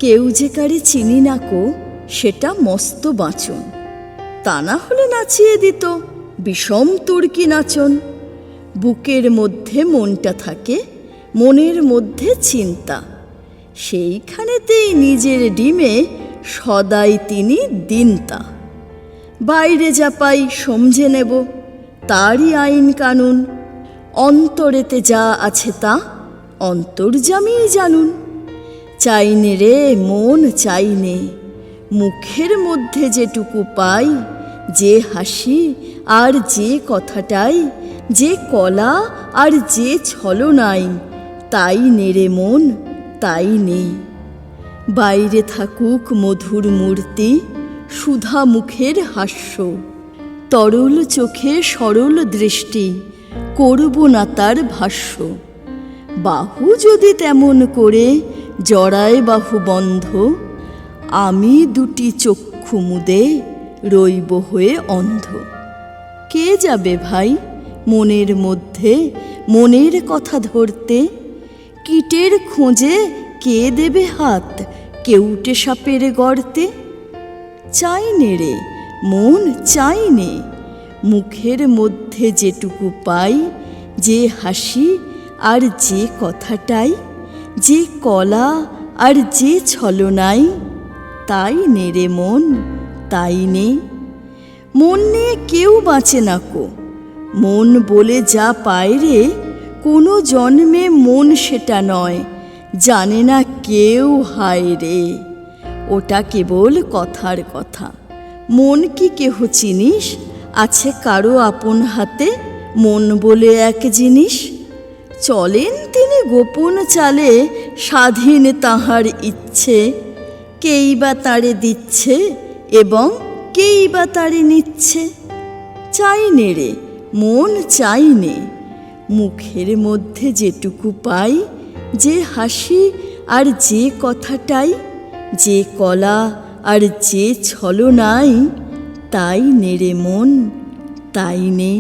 কেউ যে কারে চিনি না কো, সেটা মস্ত বাঁচন। তা না হলে নাচিয়ে দিত বিষম তুর্কি নাচন। বুকের মধ্যে মনটা থাকে, মনের মধ্যে চিন্তা, সেইখানেতেই নিজের ডিমে সদাই তিনি দিনতা। বাইরে যা পাই সমঝে নেব, তারই আইন কানুন। অন্তরেতে যা আছে তা অন্তর্যামীই জানুন। চাইনে রে মন চাইনে, মুখের মধ্যে যেটুকু পাই, যে হাসি আর যে কথাটাই, যে কলা আর যে ছলনাই, তাই নে রে মন তাই নে। বাইরে থাকুক মধুর মূর্তি, সুধা মুখের হাস্য, তরল চোখে সরল দৃষ্টি, করব না তার ভাষ্য। বাহু যদি তেমন করে জড়ায় বাহু বন্ধ, আমি দুটি চক্ষু মুদে রইব হয়ে অন্ধ। কে যাবে ভাই মনের মধ্যে মনের কথা ধরতে? কীটের খোঁজে কে দেবে হাত কেউটে সাপের গর্তে? চাইনে রে মন চাইনে, মুখের মধ্যে যেটুকু পাই, যে হাসি আর যে কথাটাই, যে কলা আর যে ছলনাই, তাই নে রে মন তাই নে। মন নিয়ে কেউ বাঁচে না কো, মন বলে যা পায় রে, কোনো জন্মে মন সেটা নয়, জানে না কেউ হায় রে। ওটা কেবল কথার কথা। মন কি কেহ চিনিস? আছে কারো আপন হাতে মন বলে এক জিনিস। চলেন তিনি গোপন চালে, স্বাধীন তাহার ইচ্ছে, কেই বা তারে দিচ্ছে এবং কেই বা তারে নিচ্ছে। চাইনে রে মন চাইনে, মুখের মধ্যে যেটুকু পাই, যে হাসি আর যে কথাটাই, যে কলা আর যে ছলনাই, তাই নে রে মন তাই নে।